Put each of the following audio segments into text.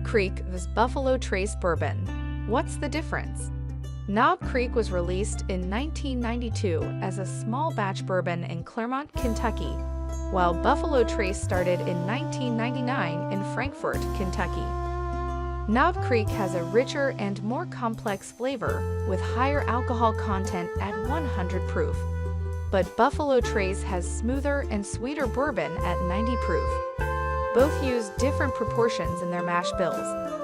Creek vs. Buffalo Trace Bourbon. What's the difference? Knob Creek was released in 1992 as a small batch bourbon in Clermont, Kentucky, while Buffalo Trace started in 1999 in Frankfort, Kentucky. Knob Creek has a richer and more complex flavor with higher alcohol content at 100 proof, but Buffalo Trace has smoother and sweeter bourbon at 90 proof. Both use different proportions in their mash bills,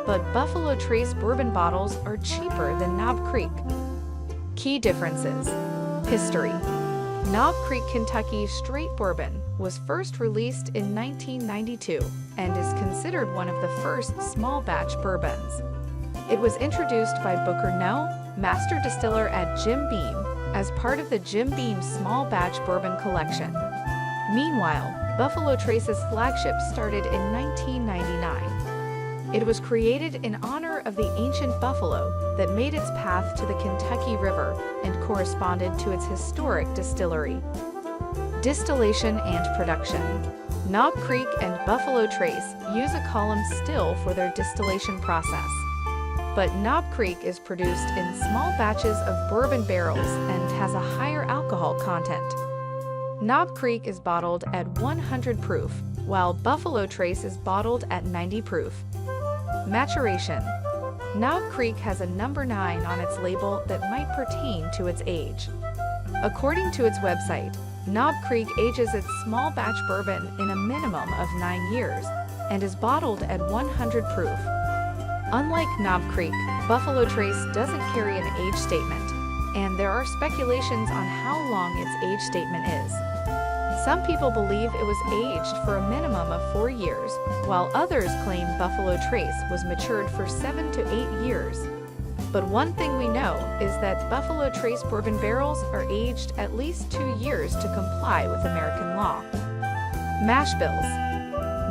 but Buffalo Trace bourbon bottles are cheaper than Knob Creek. Key differences. History. Knob Creek Kentucky Straight Bourbon was first released in 1992 and is considered one of the first small batch bourbons. It was introduced by Booker No, master distiller at Jim Beam, as part of the Jim Beam Small Batch Bourbon Collection. Meanwhile, Buffalo Trace's flagship started in 1999. It was created in honor of the ancient buffalo that made its path to the Kentucky River and corresponded to its historic distillery. Distillation and production. Knob Creek and Buffalo Trace use a column still for their distillation process, but Knob Creek is produced in small batches of bourbon barrels and has a higher alcohol content. Knob Creek is bottled at 100 proof, while Buffalo Trace is bottled at 90 proof. Maturation. Knob Creek has a number 9 on its label that might pertain to its age. According to its website, Knob Creek ages its small batch bourbon in a minimum of 9 years and is bottled at 100 proof. Unlike Knob Creek, Buffalo Trace doesn't carry an age statement, and there are speculations on how long its age statement is. Some people believe it was aged for a minimum of 4 years, while others claim Buffalo Trace was matured for 7 to 8 years. But one thing we know is that Buffalo Trace bourbon barrels are aged at least 2 years to comply with American law. Mash bills.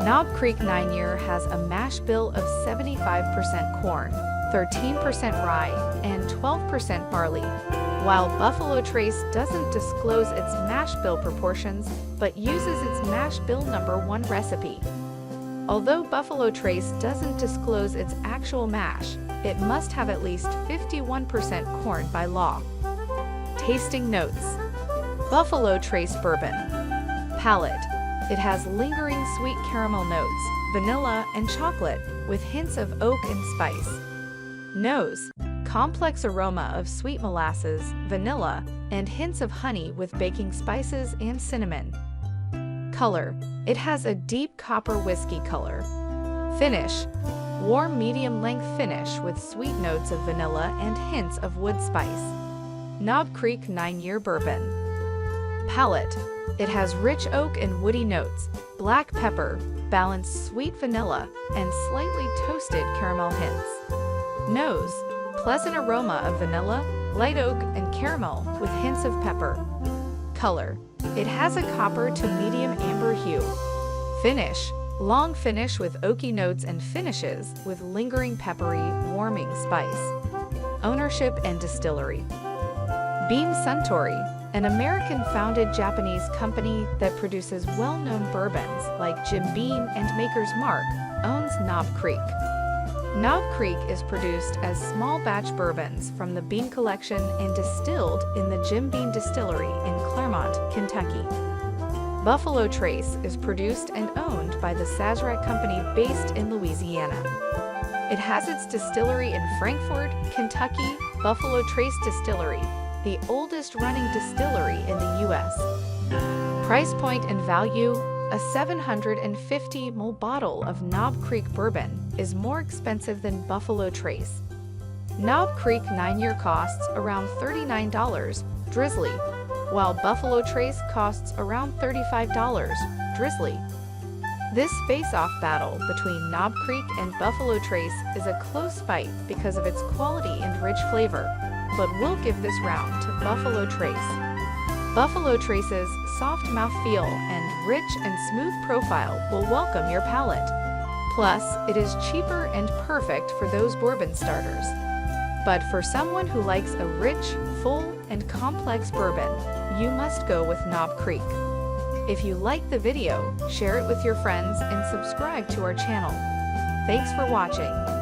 Knob Creek 9-year has a mash bill of 75% corn, 13% rye, and 12% barley, while Buffalo Trace doesn't disclose its mash bill proportions but uses its mash bill number 1 recipe. Although Buffalo Trace doesn't disclose its actual mash, it must have at least 51% corn by law. Tasting notes. Buffalo Trace Bourbon. Palate. It has lingering sweet caramel notes, vanilla and chocolate, with hints of oak and spice. Nose. Complex aroma of sweet molasses, vanilla, and hints of honey with baking spices and cinnamon. Color. It has a deep copper whiskey color. Finish. Warm medium-length finish with sweet notes of vanilla and hints of wood spice. Knob Creek 9-year bourbon. Palate. It has rich oak and woody notes, black pepper, balanced sweet vanilla, and slightly toasted caramel hints. Nose. Pleasant aroma of vanilla, light oak, and caramel with hints of pepper. Color. It has a copper to medium amber hue. Finish. Long finish with oaky notes and finishes with lingering peppery, warming spice. Ownership and distillery. Beam Suntory, an American-founded Japanese company that produces well-known bourbons like Jim Beam and Maker's Mark, owns Knob Creek. Knob Creek is produced as small batch bourbons from the Beam collection and distilled in the Jim Beam Distillery in Clermont, Kentucky. Buffalo Trace is produced and owned by the Sazerac Company based in Louisiana. It has its distillery in Frankfort, Kentucky. Buffalo Trace Distillery, the oldest running distillery in the U.S. Price point and value. A 750 ml bottle of Knob Creek bourbon is more expensive than Buffalo Trace. Knob Creek 9-year costs around $39 drizzly, while Buffalo Trace costs around $35 drizzly. This face-off battle between Knob Creek and Buffalo Trace is a close fight because of its quality and rich flavor, but we'll give this round to Buffalo Trace. Buffalo Trace's soft mouthfeel and rich and smooth profile will welcome your palate. Plus, it is cheaper and perfect for those bourbon starters. But for someone who likes a rich, full, and complex bourbon, you must go with Knob Creek. If you liked the video, share it with your friends and subscribe to our channel. Thanks for watching.